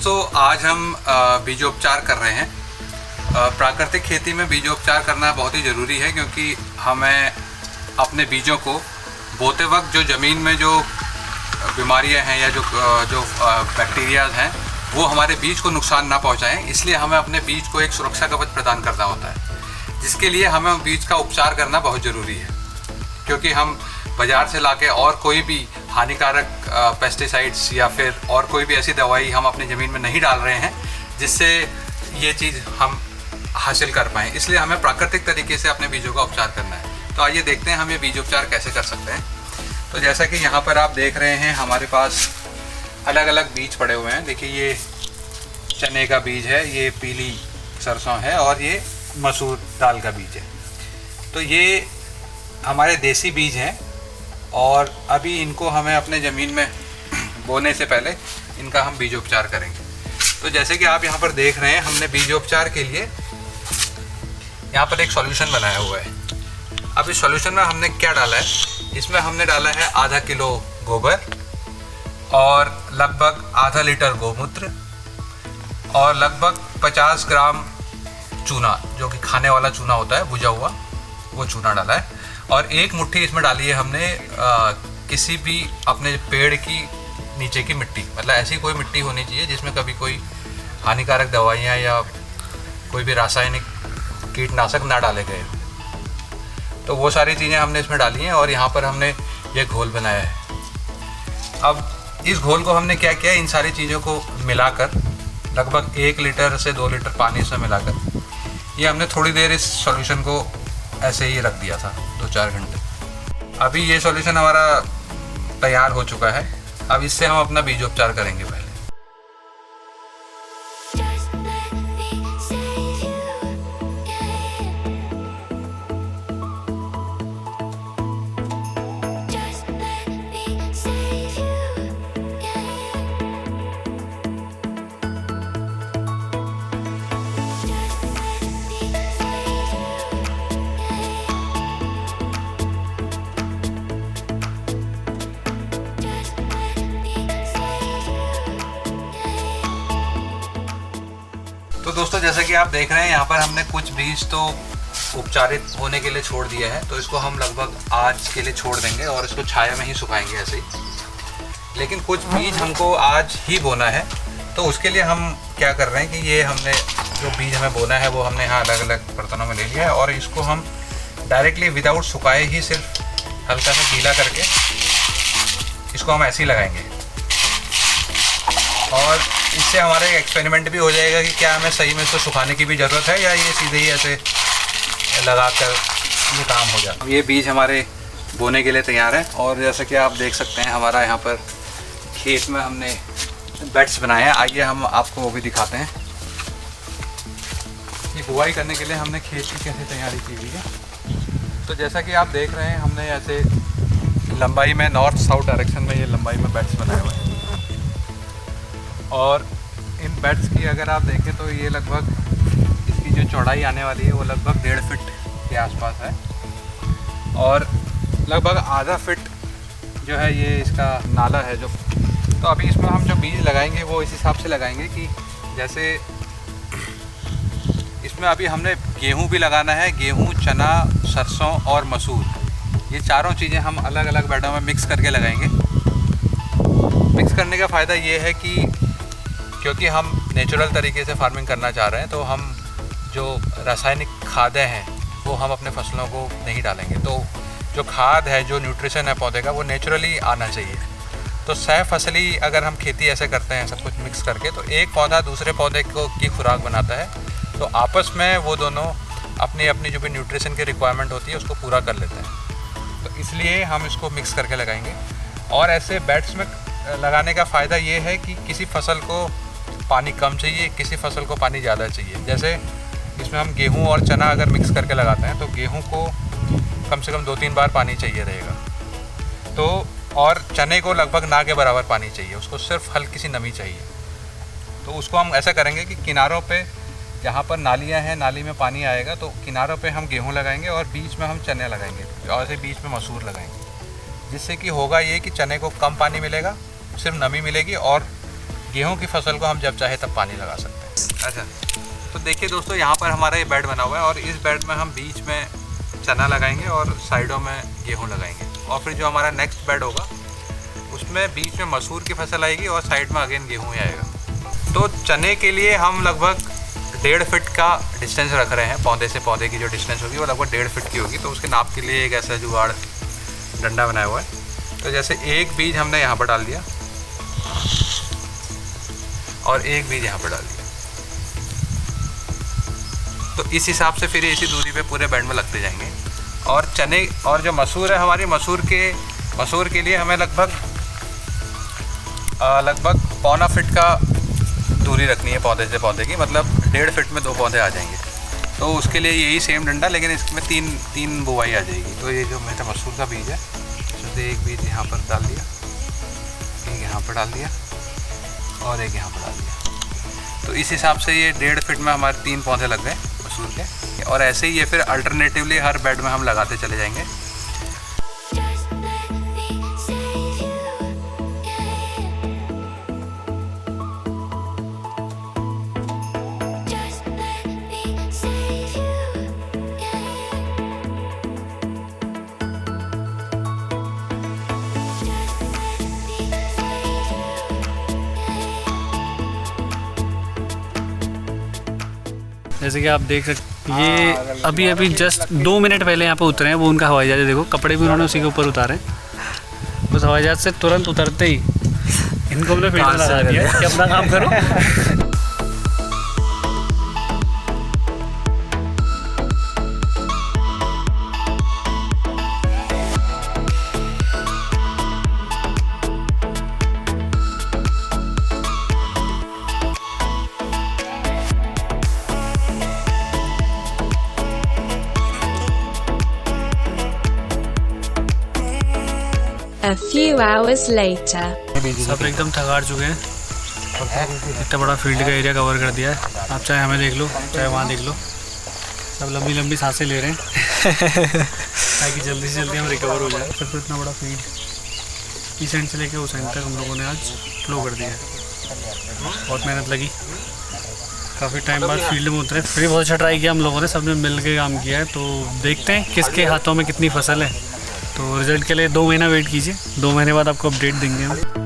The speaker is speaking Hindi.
दोस्तों, आज हम बीजोपचार कर रहे हैं। प्राकृतिक खेती में बीजोपचार करना बहुत ही ज़रूरी है, क्योंकि हमें अपने बीजों को बोते वक्त जो ज़मीन में जो बीमारियां हैं या जो बैक्टीरियाज हैं वो हमारे बीज को नुकसान ना पहुंचाएं, इसलिए हमें अपने बीज को एक सुरक्षा कवच प्रदान करना होता है, जिसके लिए हमें बीज का उपचार करना बहुत ज़रूरी है। क्योंकि हम बाज़ार से लाके और कोई भी हानिकारक पेस्टिसाइड्स या फिर और कोई भी ऐसी दवाई हम अपनी ज़मीन में नहीं डाल रहे हैं जिससे ये चीज़ हम हासिल कर पाएँ। इसलिए हमें प्राकृतिक तरीके से अपने बीजों का उपचार करना है। तो आइए देखते हैं हम ये बीजोपचार कैसे कर सकते हैं। तो जैसा कि यहाँ पर आप देख रहे हैं, हमारे पास अलग अलग बीज पड़े हुए हैं। देखिए, ये चने का बीज है, ये पीली सरसों है और ये मसूर दाल का बीज है। तो ये हमारे देसी बीज हैं और अभी इनको हमें अपने ज़मीन में बोने से पहले इनका हम बीजोपचार करेंगे। तो जैसे कि आप यहाँ पर देख रहे हैं, हमने बीजोपचार के लिए यहाँ पर एक सॉल्यूशन बनाया हुआ है। अब इस सॉल्यूशन में हमने क्या डाला है, इसमें हमने डाला है आधा किलो गोबर और लगभग आधा लीटर गोमूत्र और लगभग 50 ग्राम चूना, जो कि खाने वाला चूना होता है, भुजा हुआ, वो चूना डाला है। और एक मुट्ठी इसमें डाली है हमने किसी भी अपने पेड़ की नीचे की मिट्टी, मतलब ऐसी कोई मिट्टी होनी चाहिए जिसमें कभी कोई हानिकारक दवाइयाँ या कोई भी रासायनिक कीटनाशक ना डाले गए। तो वो सारी चीज़ें हमने इसमें डाली हैं और यहाँ पर हमने ये घोल बनाया है। अब इस घोल को हमने क्या किया, इन सारी चीज़ों को मिलाकर लगभग 1 लीटर से 2 लीटर पानी इसमें मिलाकर ये हमने थोड़ी देर इस सॉल्यूशन को ऐसे ही रख दिया था, 2-4 घंटे। अभी ये सॉल्यूशन हमारा तैयार हो चुका है। अब इससे हम अपना बीजोपचार करेंगे पहले। तो दोस्तों, जैसा कि आप देख रहे हैं, यहाँ पर हमने कुछ बीज तो उपचारित होने के लिए छोड़ दिया है। तो इसको हम लगभग आज के लिए छोड़ देंगे और इसको छाया में ही सुखाएंगे ऐसे ही। लेकिन कुछ बीज हमको आज ही बोना है, तो उसके लिए हम क्या कर रहे हैं कि ये हमने जो बीज हमें बोना है वो हमने यहाँ अलग अलग बर्तनों में ले लिया है और इसको हम डायरेक्टली विदाउट सुखाए ही सिर्फ हल्का सा गीला करके इसको हम ऐसे ही लगाएंगे। और इससे हमारा एक एक्सपेरिमेंट भी हो जाएगा कि क्या हमें सही में इसको सुखाने की भी ज़रूरत है या ये सीधे ही ऐसे लगाकर ये काम हो जाए। ये बीज हमारे बोने के लिए तैयार है और जैसा कि आप देख सकते हैं, हमारा यहाँ पर खेत में हमने बेड्स बनाए हैं। आइए हम आपको वो भी दिखाते हैं। ये बुआई करने के लिए हमने खेत की कैसे तैयारी की हुई है। तो जैसा कि आप देख रहे हैं, हमने ऐसे लंबाई में नॉर्थ साउथ डायरेक्शन में ये लंबाई में बेड्स बनाए हुए हैं और इन बेड्स की अगर आप देखें तो ये लगभग इसकी जो चौड़ाई आने वाली है वो लगभग 1.5 फीट के आसपास है और लगभग आधा फीट जो है ये इसका नाला है जो। तो अभी इसमें हम जो बीज लगाएंगे वो इस हिसाब से लगाएंगे कि जैसे इसमें अभी हमने गेहूं भी लगाना है। गेहूं, चना, सरसों और मसूर, ये चारों चीज़ें हम अलग अलग बेडों में मिक्स करके लगाएंगे। मिक्स करने का फ़ायदा ये है कि क्योंकि हम नेचुरल तरीके से फार्मिंग करना चाह रहे हैं, तो हम जो रासायनिक खादें हैं वो हम अपने फसलों को नहीं डालेंगे। तो जो खाद है, जो न्यूट्रिशन है पौधे का, वो नेचुरली आना चाहिए। तो सह फसली अगर हम खेती ऐसे करते हैं सब कुछ मिक्स करके, तो एक पौधा दूसरे पौधे को की खुराक बनाता है, तो आपस में वो दोनों अपनी अपनी जो भी न्यूट्रिशन की रिक्वायरमेंट होती है उसको पूरा कर लेते हैं। तो इसलिए हम इसको मिक्स करके लगाएंगे। और ऐसे बेड्स में लगाने का फ़ायदा ये है कि किसी फसल को पानी कम चाहिए, किसी फसल को पानी ज़्यादा चाहिए। जैसे इसमें हम गेहूं और चना अगर मिक्स करके लगाते हैं तो गेहूं को कम से कम 2-3 बार पानी चाहिए रहेगा, तो और चने को लगभग ना के बराबर पानी चाहिए, उसको सिर्फ हल्की सी नमी चाहिए। तो उसको हम ऐसा करेंगे कि किनारों पे जहाँ पर नालियाँ हैं, नाली में पानी आएगा, तो किनारों पे हम गेहूँ लगाएंगे और बीच में हम चने लगाएंगे और ऐसे बीच में मसूर लगाएंगे, जिससे कि होगा ये कि चने को कम पानी मिलेगा, सिर्फ नमी मिलेगी और गेहूं की फसल को हम जब चाहे तब पानी लगा सकते हैं। अच्छा, तो देखिए दोस्तों, यहाँ पर हमारा ये बेड बना हुआ है और इस बेड में हम बीच में चना लगाएंगे और साइडों में गेहूं लगाएंगे। और फिर जो हमारा नेक्स्ट बेड होगा उसमें बीच में मसूर की फसल आएगी और साइड में अगेन गेहूं ही आएगा। तो चने के लिए हम लगभग 1.5 फीट का डिस्टेंस रख रहे हैं। पौधे से पौधे की जो डिस्टेंस होगी वो लगभग 1.5 फीट की होगी। तो उसके नाप के लिए एक ऐसा जुगाड़ डंडा बनाया हुआ है। तो जैसे एक बीज हमने यहाँ पर डाल दिया और एक बीज यहाँ पर डाल दिया, तो इस हिसाब से फिर इसी दूरी पे पूरे बेड में लगते जाएंगे। और चने और जो मसूर है हमारी, मसूर के लिए हमें लगभग 1.25 फीट का दूरी रखनी है पौधे से पौधे की, मतलब 1.5 फीट में 2 पौधे आ जाएंगे। तो उसके लिए यही सेम डंडा, लेकिन इसमें तीन बुवाई आ जाएगी। तो ये जो मेरा मसूर का बीज है, उसमें एक बीज यहाँ पर डाल दिया, एक यहाँ पर डाल दिया और एक यहाँ पर डाल दिया। तो इस हिसाब से ये 1.5 फीट में हमारे 3 पौधे लग गए मसूर के। और ऐसे ही ये फिर अल्टरनेटिवली हर बेड में हम लगाते चले जाएंगे। जैसे कि आप देख सकते, ये अभी जस्ट 2 मिनट पहले यहाँ पे उतरे हैं। वो उनका हवाई जहाज है, देखो कपड़े भी उन्होंने उसी के ऊपर उतारे। उस हवाई जहाज से तुरंत उतरते ही इनको हमने फिल्टर लगा दिया कि अपना काम करो। A few hours later. सब एकदम थक चुके हैं। इतना बड़ा फील्ड का एरिया कवर कर दिया है। आप चाहे हमें देख लो, चाहे वहाँ देख लो, सब लंबी लंबी सांसें ले रहे हैं ताकि जल्दी से जल्दी हम रिकवर हो जाए। फिर इतना बड़ा फील्ड इस एंड से लेके उस एंड तक हम लोगों ने आज फ्लो कर दिया है। बहुत मेहनत लगी, काफ़ी टाइम बाद फील्ड में उतरे। फिर बहुत अच्छा ट्राई किया हम लोगों ने, सबने मिल के काम किया है। तो देखते हैं किसके हाथों में कितनी फसल है। तो रिज़ल्ट के लिए 2 महीना वेट कीजिए, 2 महीने बाद आपको अपडेट देंगे हम।